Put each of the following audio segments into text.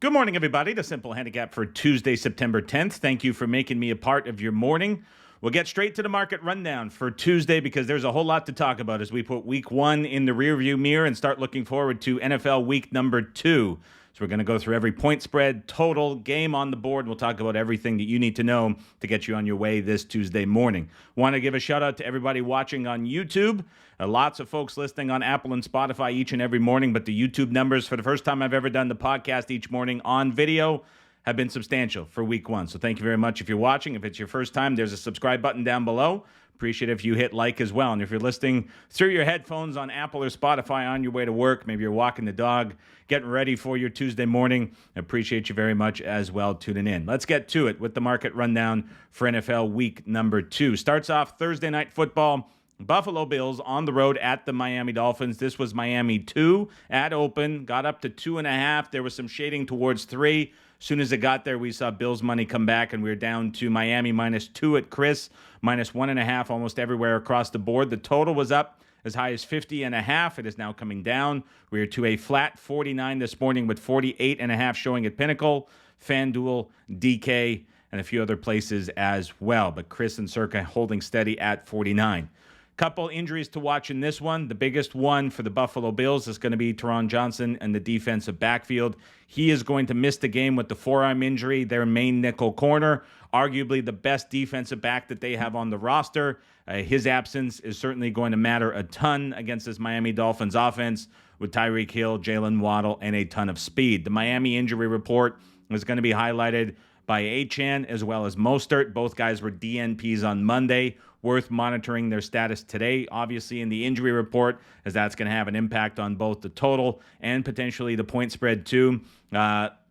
Good morning, everybody. The Simple Handicap for Tuesday, September 10th. Thank you for making me a part of your morning. We'll get straight to the market rundown for Tuesday because there's a whole lot to talk about as we put week one in the rearview mirror and start looking forward to NFL week number 2. So we're going to go through every point spread, total, game on the board. We'll talk about everything that you need to know to get you on your way this Tuesday morning. Want to give a shout out to everybody watching on YouTube. Lots of folks listening on Apple and Spotify each and every morning, but the YouTube numbers for the first time I've ever done the podcast each morning on video have been substantial for week one. So thank you very much if you're watching. If it's your first time, there's a subscribe button down below. Appreciate if you hit like as well. And if you're listening through your headphones on Apple or Spotify on your way to work, maybe you're walking the dog, getting ready for your Tuesday morning, appreciate you very much as well tuning in. Let's get to it with the market rundown for NFL week number 2. Starts off Thursday night football. Buffalo Bills on the road at the Miami Dolphins. This was Miami 2 at open, got up to 2.5. There was some shading towards 3. As soon as it got there, we saw Bills money come back, and we were down to Miami -2 at Chris, -1.5 almost everywhere across the board. The total was up as high as 50.5. It is now coming down. We are to a flat 49 this morning with 48.5 showing at Pinnacle, FanDuel, DK, and a few other places as well. But Chris and Circa holding steady at 49. Couple injuries to watch in this one. The biggest one for the Buffalo Bills is going to be Teron Johnson and the defensive backfield. He is going to miss the game with the forearm injury, their main nickel corner, arguably the best defensive back that they have on the roster. His absence is certainly going to matter a ton against this Miami Dolphins offense with Tyreek Hill, Jalen Waddle, and a ton of speed. The Miami injury report is going to be highlighted by Achane as well as Mostert. Both guys were DNPs on Monday. Worth monitoring their status today, obviously, in the injury report, as that's going to have an impact on both the total and potentially the point spread, too.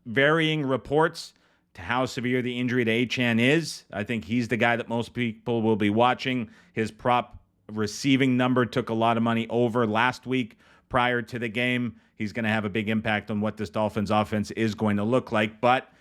Varying reports to how severe the injury to Achane is. I think he's the guy that most people will be watching. His prop receiving number took a lot of money over last week prior to the game. He's going to have a big impact on what this Dolphins offense is going to look like, but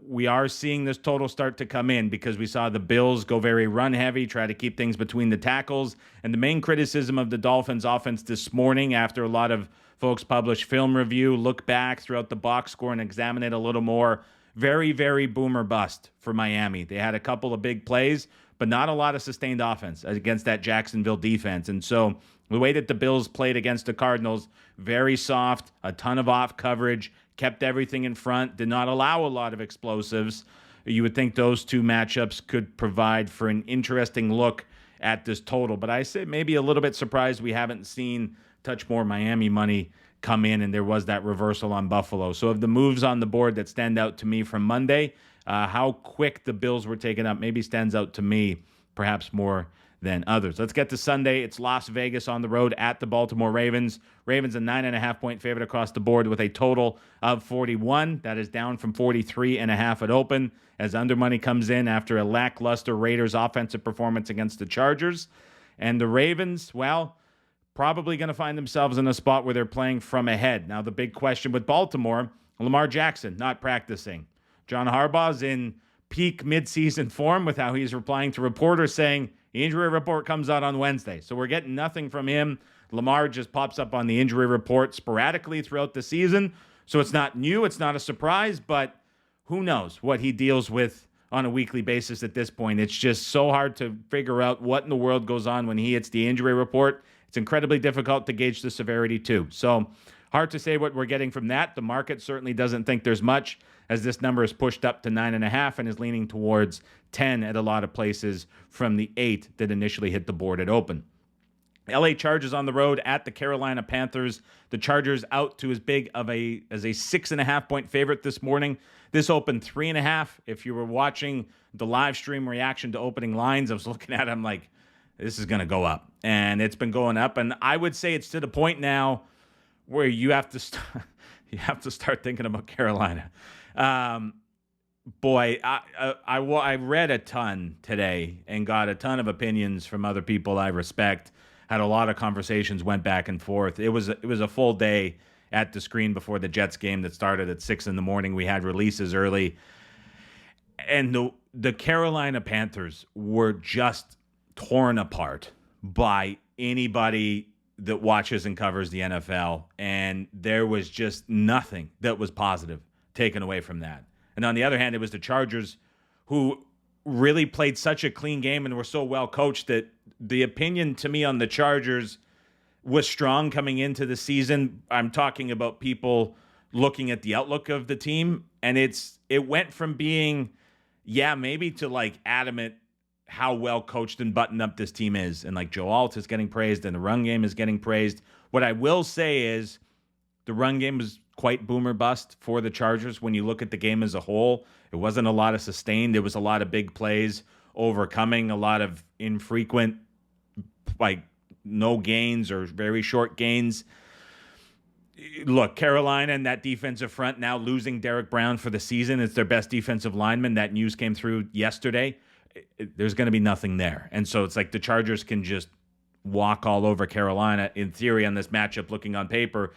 we are seeing this total start to come in because we saw the Bills go very run-heavy, try to keep things between the tackles. And the main criticism of the Dolphins offense this morning, after a lot of folks publish film review, look back throughout the box score and examine it a little more, very, very boom or bust for Miami. They had a couple of big plays, but not a lot of sustained offense against that Jacksonville defense. And so the way that the Bills played against the Cardinals, very soft, a ton of off coverage, kept everything in front, did not allow a lot of explosives. You would think those two matchups could provide for an interesting look at this total. But I say maybe a little bit surprised we haven't seen touch more Miami money come in, and there was that reversal on Buffalo. So of the moves on the board that stand out to me from Monday, how quick the Bills were taken up maybe stands out to me perhaps more than others. Let's get to Sunday. It's Las Vegas on the road at the Baltimore Ravens. Ravens a 9.5-point favorite across the board with a total of 41. That is down from 43.5 at open as under money comes in after a lackluster Raiders offensive performance against the Chargers. And the Ravens, well, probably going to find themselves in a spot where they're playing from ahead. Now, the big question with Baltimore, Lamar Jackson not practicing. John Harbaugh's in peak midseason form with how he's replying to reporters saying, the injury report comes out on Wednesday. So we're getting nothing from him. Lamar just pops up on the injury report sporadically throughout the season. So it's not new. It's not a surprise. But who knows what he deals with on a weekly basis at this point. It's just so hard to figure out what in the world goes on when he hits the injury report. It's incredibly difficult to gauge the severity too. So hard to say what we're getting from that. The market certainly doesn't think there's much, as this number is pushed up to 9.5 and is leaning towards 10 at a lot of places from the 8 that initially hit the board at open. LA Chargers on the road at the Carolina Panthers. The Chargers out to as big of a 6.5-point favorite this morning. This opened 3.5. If you were watching the live stream reaction to opening lines, I was looking at it, I'm like, this is going to go up. And it's been going up. And I would say it's to the point now where you have to start thinking about Carolina. Boy, I read a ton today and got a ton of opinions from other people I respect. Had a lot of conversations, went back and forth. It was a full day at the screen before the Jets game that started at 6 a.m. We had releases early. And the Carolina Panthers were just torn apart by anybody that watches and covers the NFL. And there was just nothing that was positive taken away from that. And on the other hand, it was the Chargers who really played such a clean game and were so well coached that the opinion to me on the Chargers was strong coming into the season. I'm talking about people looking at the outlook of the team, and it went from being, maybe to like adamant how well coached and buttoned up this team is. And like Joe Alt is getting praised and the run game is getting praised. What I will say is the run game was quite boomer bust for the Chargers when you look at the game as a whole. It wasn't a lot of sustained. There was a lot of big plays overcoming, a lot of infrequent, like no gains or very short gains. Look, Carolina and that defensive front now losing Derek Brown for the season. It's their best defensive lineman. That news came through yesterday. There's going to be nothing there. And so it's like the Chargers can just walk all over Carolina in theory on this matchup looking on paper.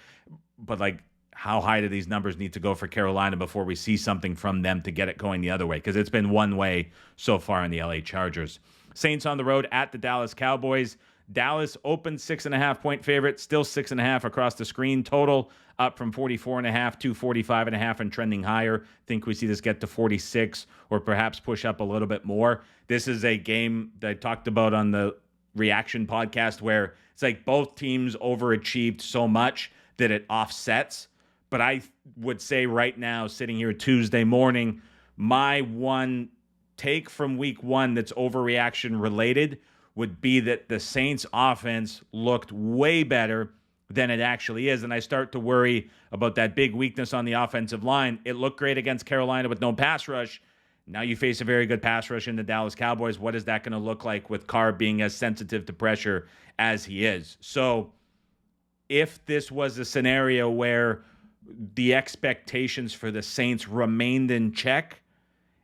But like, how high do these numbers need to go for Carolina before we see something from them to get it going the other way? Because it's been one way so far in the LA Chargers. Saints on the road at the Dallas Cowboys. Dallas opened 6.5-point favorite, still 6.5 across the screen. Total up from 44.5 to 45.5 and trending higher. Think we see this get to 46 or perhaps push up a little bit more. This is a game that I talked about on the Reaction podcast where it's like both teams overachieved so much that it offsets. But I would say right now, sitting here Tuesday morning, my one take from week one that's overreaction related would be that the Saints offense looked way better than it actually is. And I start to worry about that big weakness on the offensive line. It looked great against Carolina with no pass rush. Now you face a very good pass rush in the Dallas Cowboys. What is that going to look like with Carr being as sensitive to pressure as he is? So if this was a scenario where the expectations for the Saints remained in check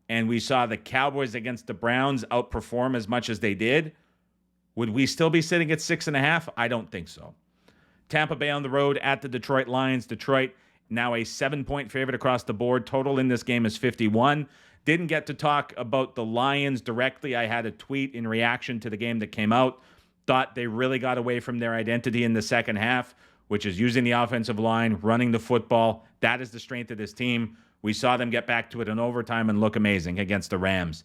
and we saw the Cowboys against the Browns outperform as much as they did, would we still be sitting at 6.5? I don't think so. Tampa Bay on the road at the Detroit Lions. Detroit now a 7-point favorite across the board. Total in this game is 51. Didn't get to talk about the Lions directly. I had a tweet in reaction to the game that came out. Thought they really got away from their identity in the second half, which is using the offensive line, running the football. That is the strength of this team. We saw them get back to it in overtime and look amazing against the Rams.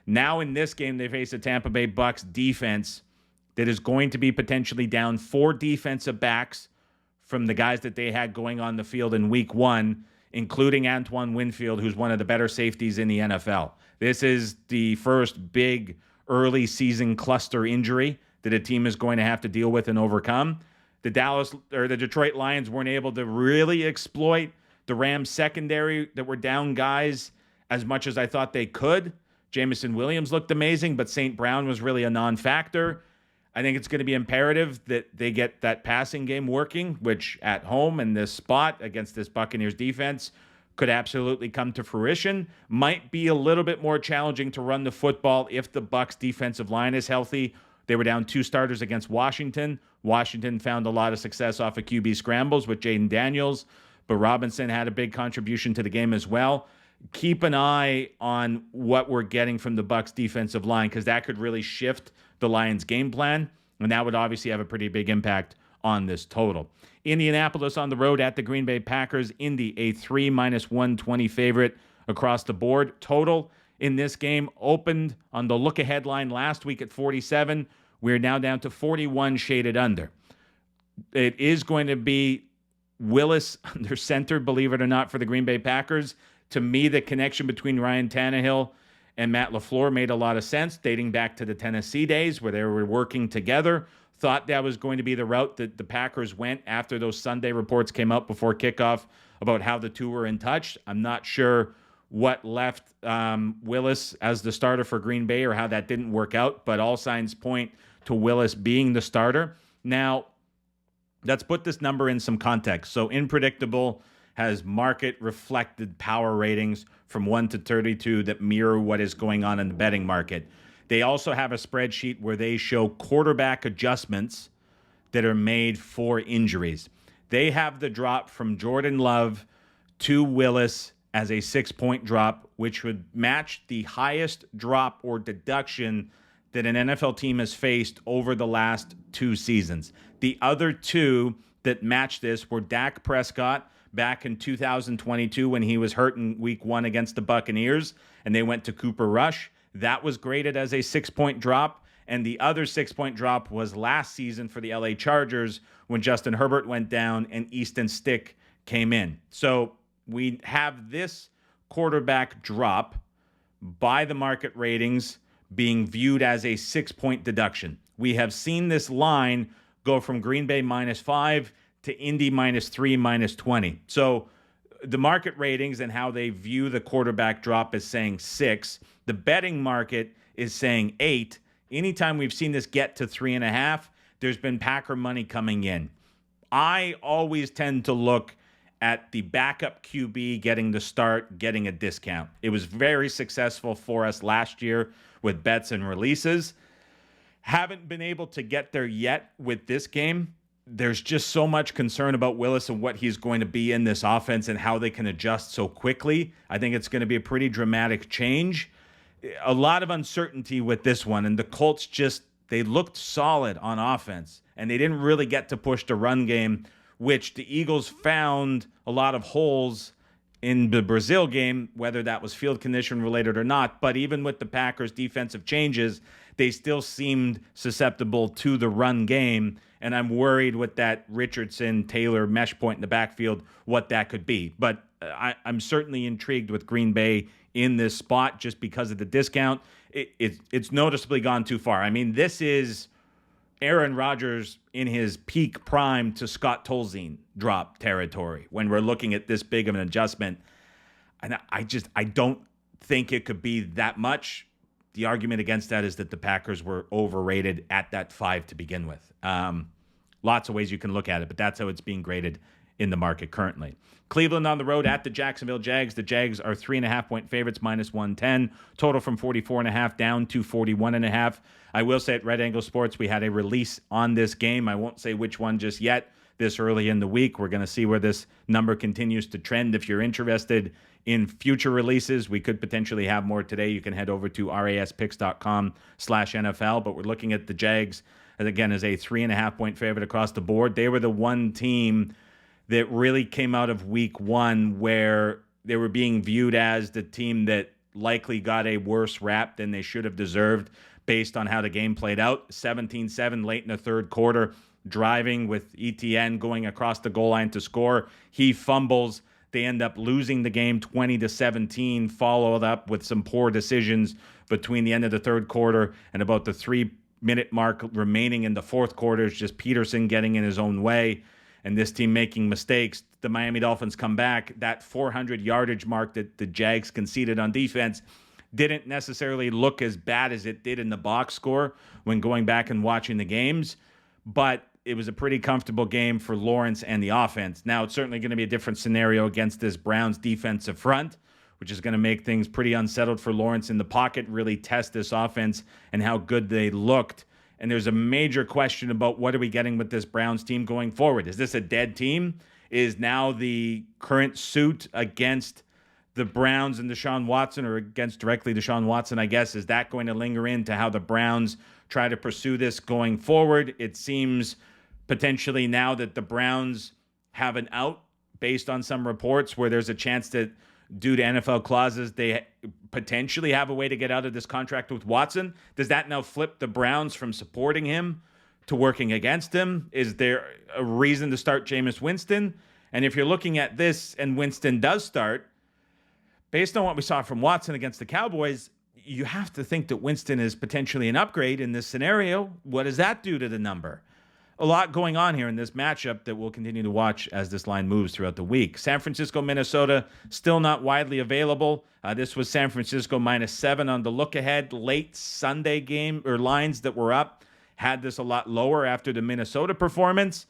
Now in this game, they face a Tampa Bay Bucs defense that is going to be potentially down 4 defensive backs from the guys that they had going on the field in week one, including Antoine Winfield, who's one of the better safeties in the NFL. This is the first big early season cluster injury that a team is going to have to deal with and overcome. The Detroit Lions weren't able to really exploit the Rams secondary that were down guys as much as I thought they could. Jamison Williams looked amazing, but St. Brown was really a non-factor. I think it's going to be imperative that they get that passing game working, which at home in this spot against this Buccaneers defense could absolutely come to fruition. Might be a little bit more challenging to run the football if the Bucs defensive line is healthy. They were down 2 starters against Washington. Washington found a lot of success off of QB scrambles with Jaden Daniels, but Robinson had a big contribution to the game as well. Keep an eye on what we're getting from the Bucs defensive line because that could really shift the Lions' game plan, and that would obviously have a pretty big impact on this total. Indianapolis on the road at the Green Bay Packers. Indy, a 3 -120 favorite across the board. Total in this game opened on the look-ahead line last week at 47. We're now down to 41 shaded under. It is going to be Willis under center, believe it or not, for the Green Bay Packers. To me, the connection between Ryan Tannehill and Matt LaFleur made a lot of sense, dating back to the Tennessee days where they were working together. Thought that was going to be the route that the Packers went after those Sunday reports came out before kickoff about how the two were in touch. I'm not sure what left Willis as the starter for Green Bay or how that didn't work out, but all signs point to Willis being the starter. Now, let's put this number in some context. So Unpredictable has market-reflected power ratings from 1 to 32 that mirror what is going on in the betting market. They also have a spreadsheet where they show quarterback adjustments that are made for injuries. They have the drop from Jordan Love to Willis as a 6-point drop, which would match the highest drop or deduction that an NFL team has faced over the last 2 seasons. The other 2 that matched this were Dak Prescott back in 2022 when he was hurt in week 1 against the Buccaneers and they went to Cooper Rush. That was graded as a 6-point drop. And the other 6-point drop was last season for the LA Chargers when Justin Herbert went down and Easton Stick came in. So we have this quarterback drop by the market ratings being viewed as a 6-point deduction. We have seen this line go from Green Bay -5 to Indy -3, -20. So the market ratings and how they view the quarterback drop is saying 6. The betting market is saying 8. Anytime we've seen this get to 3.5, there's been Packer money coming in. I always tend to look at the backup QB getting the start, getting a discount. It was very successful for us last year with bets and releases. Haven't been able to get there yet with this game. There's just so much concern about Willis and what he's going to be in this offense and how they can adjust so quickly. I think it's going to be a pretty dramatic change. A lot of uncertainty with this one, and the Colts they looked solid on offense, and they didn't really get to push the run game, which the Eagles found a lot of holes in the Brazil game, whether that was field condition related or not. But even with the Packers' defensive changes, they still seemed susceptible to the run game, and I'm worried with that Richardson-Taylor mesh point in the backfield, what that could be. But I'm certainly intrigued with Green Bay in this spot just because of the discount. It's noticeably gone too far. I mean, this is Aaron Rodgers in his peak prime to Scott Tolzien drop territory when we're looking at this big of an adjustment. And I don't think it could be that much. The argument against that is that the Packers were overrated at that 5 to begin with. Lots of ways you can look at it, but that's how it's being graded in the market currently. Cleveland on the road at the Jacksonville Jags. The Jags are 3.5-point favorites, -110. Total from 44.5 down to 41.5. I will say at Red Angle Sports, we had a release on this game. I won't say which one just yet this early in the week. We're going to see where this number continues to trend. If you're interested in future releases, we could potentially have more today. You can head over to raspicks.com/NFL. But we're looking at the Jags, again, as a 3.5-point favorite across the board. They were the one team that really came out of week 1 where they were being viewed as the team that likely got a worse rap than they should have deserved based on how the game played out. 17-7 late in the third quarter, driving with ETN going across the goal line to score. He fumbles. They end up losing the game 20-17, followed up with some poor decisions between the end of the third quarter and about the 3-minute mark remaining in the fourth quarter. It's just Peterson getting in his own way and this team making mistakes. The Miami Dolphins come back. That 400 yardage mark that the Jags conceded on defense didn't necessarily look as bad as it did in the box score when going back and watching the games, but it was a pretty comfortable game for Lawrence and the offense. Now, it's certainly going to be a different scenario against this Browns defensive front, which is going to make things pretty unsettled for Lawrence in the pocket, really test this offense and how good they looked. And there's a major question about what are we getting with this Browns team going forward. Is this a dead team? Is now the current suit against the Browns and Deshaun Watson, or against directly Deshaun Watson, I guess, is that going to linger into how the Browns try to pursue this going forward? It seems potentially now that the Browns have an out based on some reports where there's a chance that due to NFL clauses, they potentially have a way to get out of this contract with Watson. Does that now flip the Browns from supporting him to working against him? Is there a reason to start Jameis Winston? And if you're looking at this and Winston does start, based on what we saw from Watson against the Cowboys, you have to think that Winston is potentially an upgrade in this scenario. What does that do to the number? A lot going on here in this matchup that we'll continue to watch as this line moves throughout the week. San Francisco, Minnesota, still not widely available. This was San Francisco -7 on the look-ahead. Late Sunday game or lines that were up had this a lot lower after the Minnesota performance.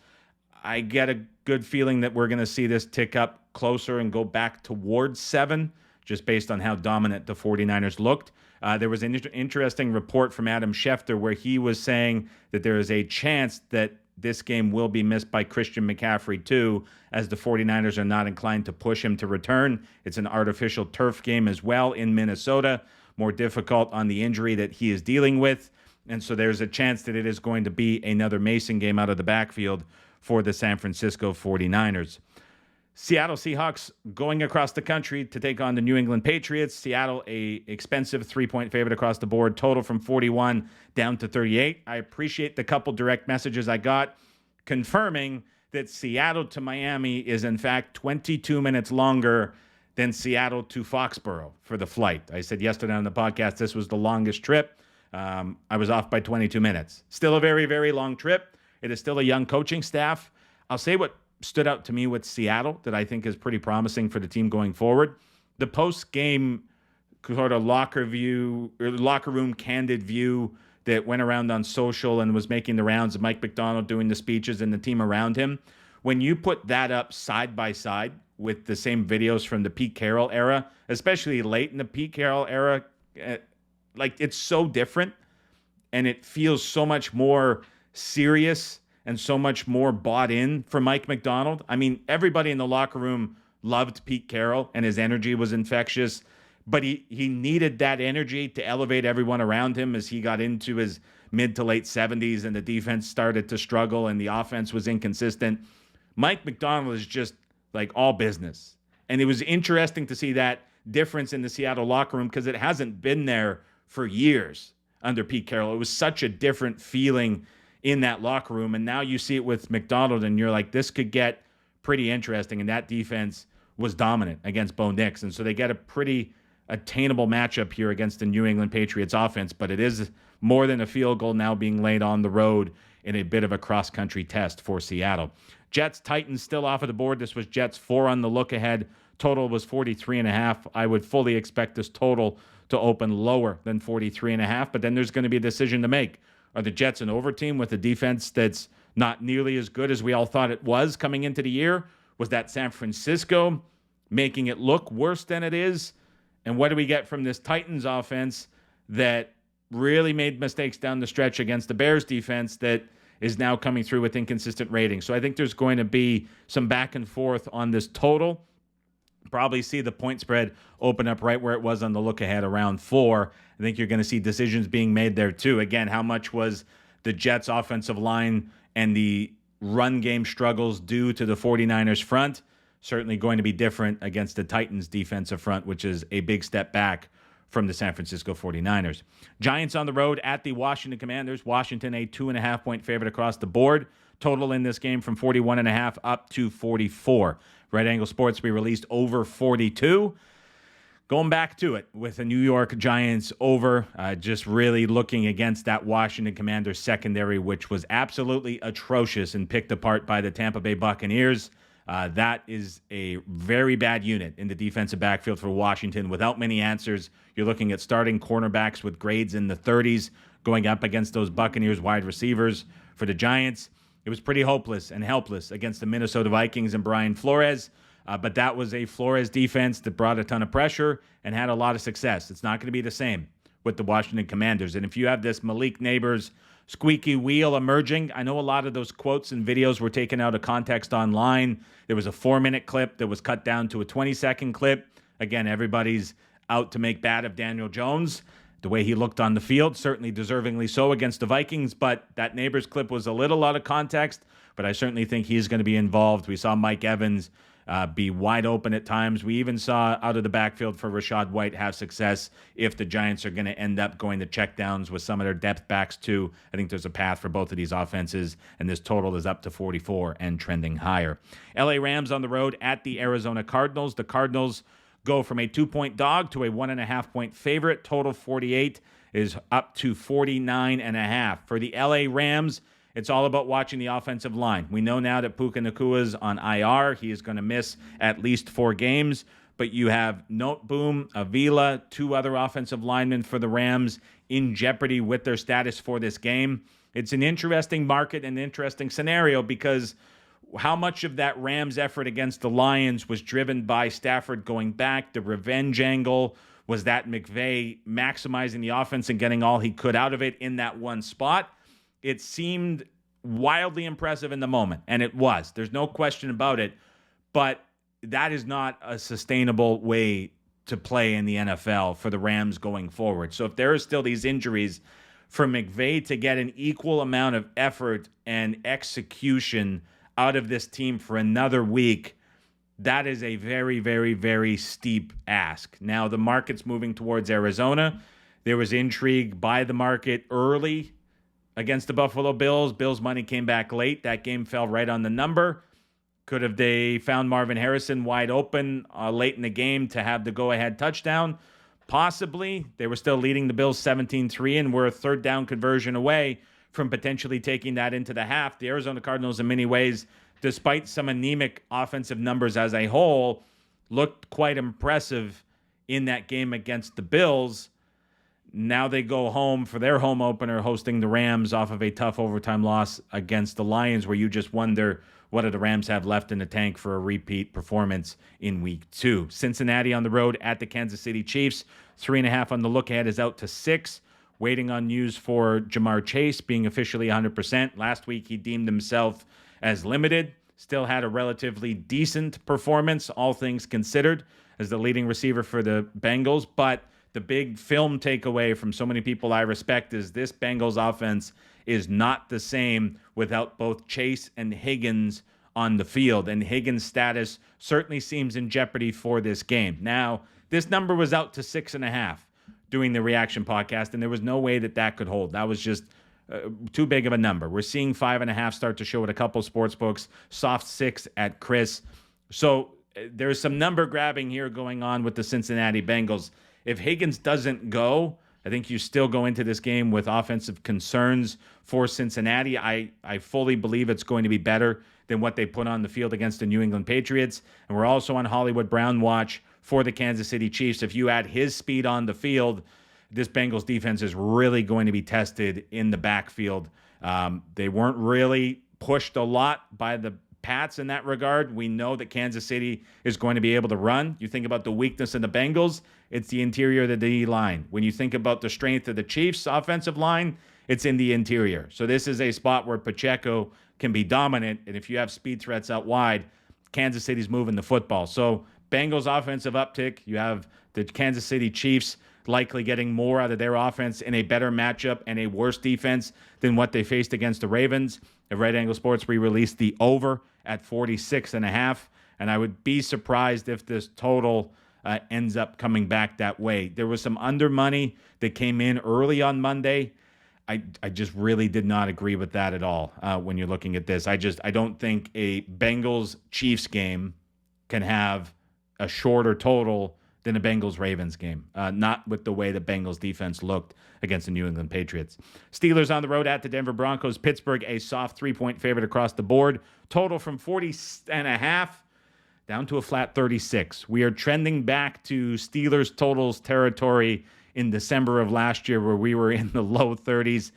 I get a good feeling that we're going to see this tick up closer and go back towards 7, just based on how dominant the 49ers looked. There was an interesting report from Adam Schefter where he was saying that there is a chance that this game will be missed by Christian McCaffrey too, as the 49ers are not inclined to push him to return. It's an artificial turf game as well in Minnesota, more difficult on the injury that he is dealing with. And so there's a chance that it is going to be another Mason game out of the backfield for the San Francisco 49ers. Seattle Seahawks going across the country to take on the New England Patriots. Seattle, a expensive 3-point favorite across the board, total from 41 down to 38. I appreciate the couple direct messages I got confirming that Seattle to Miami is in fact 22 minutes longer than Seattle to Foxborough for the flight. I said yesterday on the podcast this was the longest trip. I was off by 22 minutes. Still a very, very long trip. It is still a young coaching staff. I'll say what stood out to me with Seattle that I think is pretty promising for the team going forward. The post-game sort of locker room candid view that went around on social and was making the rounds of Mike Macdonald doing the speeches and the team around him. When you put that up side by side with the same videos from the Pete Carroll era, especially late in the Pete Carroll era, it's so different and it feels so much more serious and so much more bought in for Mike Macdonald. I mean, everybody in the locker room loved Pete Carroll and his energy was infectious, but he needed that energy to elevate everyone around him as he got into his mid to late 70s and the defense started to struggle and the offense was inconsistent. Mike Macdonald is just like all business. And it was interesting to see that difference in the Seattle locker room because it hasn't been there for years under Pete Carroll. It was such a different feeling in that locker room. And now you see it with Macdonald and you're like, this could get pretty interesting. And that defense was dominant against Bo Nix. And so they get a pretty attainable matchup here against the New England Patriots offense. But it is more than a field goal now being laid on the road in a bit of a cross-country test for Seattle. Jets, Titans still off of the board. This was Jets 4 on the look ahead. Total was 43.5. I would fully expect this total to open lower than 43.5. But then there's going to be a decision to make. Are the Jets an over team with a defense that's not nearly as good as we all thought it was coming into the year? Was that San Francisco making it look worse than it is? And what do we get from this Titans offense that really made mistakes down the stretch against the Bears defense that is now coming through with inconsistent ratings? So I think there's going to be some back and forth on this total. Probably see the point spread open up right where it was on the look ahead around 4. I think you're going to see decisions being made there too. Again, how much was the Jets offensive line and the run game struggles due to the 49ers front? Certainly going to be different against the Titans defensive front, which is a big step back from the San Francisco 49ers. Giants on the road at the Washington Commanders. Washington a 2.5-point favorite across the board. Total in this game from 41.5 up to 44. Red Angle Sports, we released over 42. Going back to it with the New York Giants over, just really looking against that Washington Commanders secondary, which was absolutely atrocious and picked apart by the Tampa Bay Buccaneers. That is a very bad unit in the defensive backfield for Washington without many answers. You're looking at starting cornerbacks with grades in the 30s going up against those Buccaneers wide receivers. For the Giants, it was pretty hopeless and helpless against the Minnesota Vikings and Brian Flores. But that was a Flores defense that brought a ton of pressure and had a lot of success. It's not going to be the same with the Washington Commanders. And if you have this Malik Neighbors squeaky wheel emerging, I know a lot of those quotes and videos were taken out of context online. There was a 4-minute clip that was cut down to a 20-second clip. Again, everybody's out to make bad of Daniel Jones. The way he looked on the field, certainly deservingly so against the Vikings, but that Neighbors clip was a little out of context, but I certainly think he's going to be involved. We saw Mike Evans be wide open at times. We even saw out of the backfield for Rachaad White have success if the Giants are going to end up going to checkdowns with some of their depth backs too. I think there's a path for both of these offenses, and this total is up to 44 and trending higher. LA Rams on the road at the Arizona Cardinals. The Cardinals go from a 2-point dog to a 1.5-point favorite. Total 48 is up to 49.5. For the LA Rams, it's all about watching the offensive line. We know now that Puka Nakua's on IR. He is going to miss at least 4 games. But you have Noteboom, Avila, 2 other offensive linemen for the Rams in jeopardy with their status for this game. It's an interesting market and interesting scenario because how much of that Rams effort against the Lions was driven by Stafford going back, the revenge angle? Was that McVay maximizing the offense and getting all he could out of it in that one spot? It seemed wildly impressive in the moment, and it was. There's no question about it, but that is not a sustainable way to play in the NFL for the Rams going forward. So if there are still these injuries, for McVay to get an equal amount of effort and execution out of this team for another week, that is a very, very, very steep ask. Now, the market's moving towards Arizona. There was intrigue by the market early against the Buffalo Bills. Bills' money came back late. That game fell right on the number. Could have they found Marvin Harrison wide open late in the game to have the go-ahead touchdown? Possibly. They were still leading the Bills 17-3 and were a third down conversion away from potentially taking that into the half. The Arizona Cardinals, in many ways, despite some anemic offensive numbers as a whole, looked quite impressive in that game against the Bills. Now they go home for their home opener hosting the Rams off of a tough overtime loss against the Lions, where you just wonder, what do the Rams have left in the tank for a repeat performance in week 2? Cincinnati on the road at the Kansas City Chiefs. 3.5 on the look ahead is out to 6. Waiting on news for Jamar Chase being officially 100%. Last week he deemed himself as limited. Still had a relatively decent performance, all things considered, as the leading receiver for the Bengals. But the big film takeaway from so many people I respect is this Bengals offense is not the same without both Chase and Higgins on the field. And Higgins' status certainly seems in jeopardy for this game. Now, this number was out to 6.5 doing the reaction podcast, and there was no way that could hold. That was just too big of a number. We're seeing 5.5 start to show at a couple sports books, soft 6 at Chris. So there's some number grabbing here going on with the Cincinnati Bengals. If Higgins doesn't go, I think you still go into this game with offensive concerns for Cincinnati. I fully believe it's going to be better than what they put on the field against the New England Patriots. And we're also on Hollywood Brown watch for the Kansas City Chiefs. If you add his speed on the field, this Bengals defense is really going to be tested in the backfield. They weren't really pushed a lot by the Pats in that regard. We know that Kansas City is going to be able to run. You think about the weakness in the Bengals, it's the interior of the D line. When you think about the strength of the Chiefs' offensive line, it's in the interior. So this is a spot where Pacheco can be dominant, and if you have speed threats out wide, Kansas City's moving the football. So Bengals offensive uptick. You have the Kansas City Chiefs likely getting more out of their offense in a better matchup and a worse defense than what they faced against the Ravens. At Right Angle Sports, we released the over at 46.5, and I would be surprised if this total ends up coming back that way. There was some under money that came in early on Monday. I just really did not agree with that at all when you're looking at this. I don't think a Bengals-Chiefs game can have a shorter total than a Bengals-Ravens game, not with the way the Bengals defense looked against the New England Patriots. Steelers on the road at the Denver Broncos. Pittsburgh, a soft 3-point favorite across the board. Total from 40.5 down to a flat 36. We are trending back to Steelers totals territory in December of last year, where we were in the low 30s.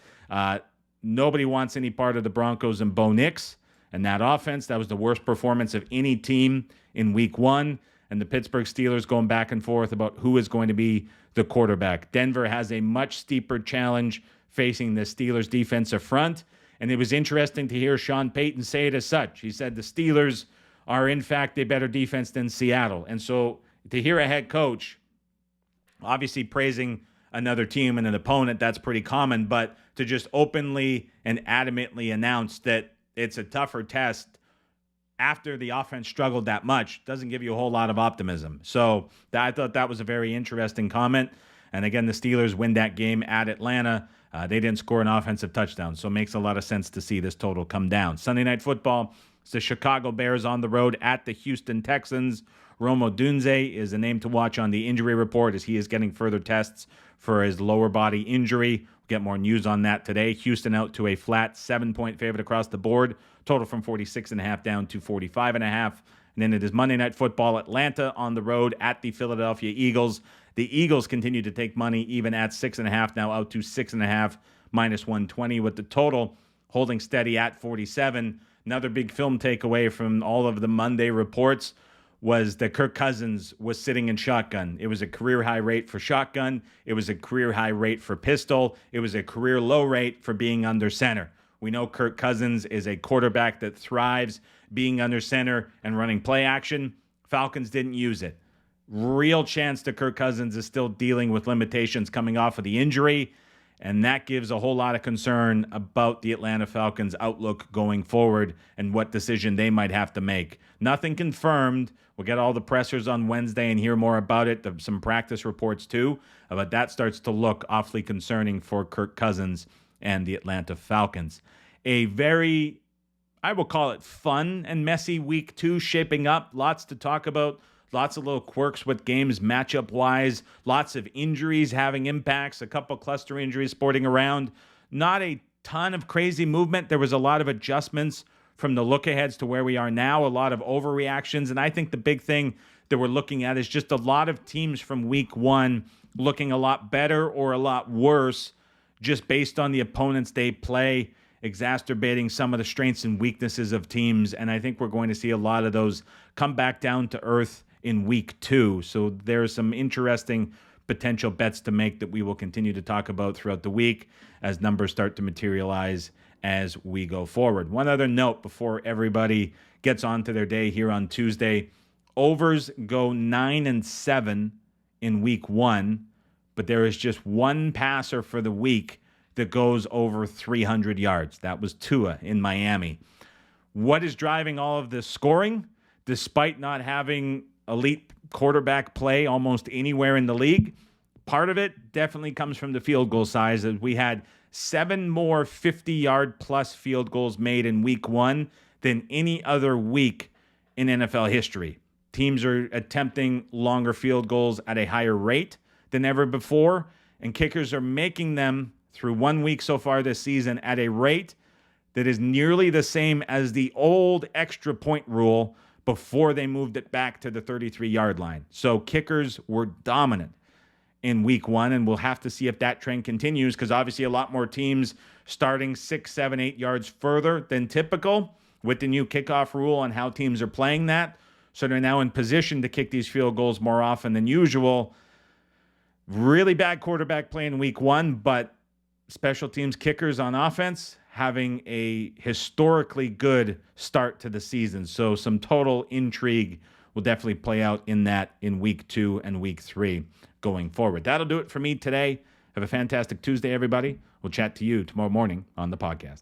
Nobody wants any part of the Broncos and Bo Nix and that offense. That was the worst performance of any team in week 1. And the Pittsburgh Steelers going back and forth about who is going to be the quarterback. Denver has a much steeper challenge facing the Steelers' defensive front. And it was interesting to hear Sean Payton say it as such. He said the Steelers are, in fact, a better defense than Seattle. And so to hear a head coach obviously praising another team and an opponent, that's pretty common. But to just openly and adamantly announce that it's a tougher test after the offense struggled that much doesn't give you a whole lot of optimism. So I thought that was a very interesting comment. And again, the Steelers win that game at Atlanta. They didn't score an offensive touchdown, so it makes a lot of sense to see this total come down. Sunday Night Football, it's the Chicago Bears on the road at the Houston Texans. Rome Odunze is a name to watch on the injury report as he is getting further tests for his lower body injury. We'll get more news on that today. Houston out to a flat 7-point favorite across the board. Total from 46.5 down to 45.5. And then it is Monday Night Football, Atlanta on the road at the Philadelphia Eagles. The Eagles continue to take money even at 6.5, now out to 6.5, minus 120, with the total holding steady at 47. Another big film takeaway from all of the Monday reports was that Kirk Cousins was sitting in shotgun. It was a career high rate for shotgun. It was a career high rate for pistol. It was a career low rate for being under center. We know Kirk Cousins is a quarterback that thrives being under center and running play action. Falcons didn't use it. Real chance that Kirk Cousins is still dealing with limitations coming off of the injury. And that gives a whole lot of concern about the Atlanta Falcons' outlook going forward and what decision they might have to make. Nothing confirmed. We'll get all the pressers on Wednesday and hear more about it. Some practice reports too. But that starts to look awfully concerning for Kirk Cousins and the Atlanta Falcons. A very, I will call it, fun and messy week 2 shaping up. Lots to talk about. Lots of little quirks with games matchup-wise. Lots of injuries having impacts. A couple cluster injuries sporting around. Not a ton of crazy movement. There was a lot of adjustments from the look-aheads to where we are now. A lot of overreactions. And I think the big thing that we're looking at is just a lot of teams from week 1 looking a lot better or a lot worse just based on the opponents they play, exacerbating some of the strengths and weaknesses of teams. And I think we're going to see a lot of those come back down to earth in week 2. So there's some interesting potential bets to make that we will continue to talk about throughout the week as numbers start to materialize as we go forward. One other note before everybody gets on to their day here on Tuesday. Overs go 9-7 in week 1, but there is just one passer for the week that goes over 300 yards. That was Tua in Miami. What is driving all of this scoring, despite not having elite quarterback play almost anywhere in the league? Part of it definitely comes from the field goal size, as we had 7 more 50-yard plus field goals made in week 1 than any other week in NFL history. Teams are attempting longer field goals at a higher rate than ever before, and kickers are making them through 1 week so far this season at a rate that is nearly the same as the old extra point rule before they moved it back to the 33-yard line. So kickers were dominant in week 1, and we'll have to see if that trend continues, because obviously a lot more teams starting 6, 7, 8 yards further than typical with the new kickoff rule and how teams are playing that. So they're now in position to kick these field goals more often than usual. Really bad quarterback play in week 1, but special teams kickers on offense having a historically good start to the season. So some total intrigue will definitely play out in that in week 2 and week 3 going forward. That'll do it for me today. Have a fantastic Tuesday, everybody. We'll chat to you tomorrow morning on the podcast.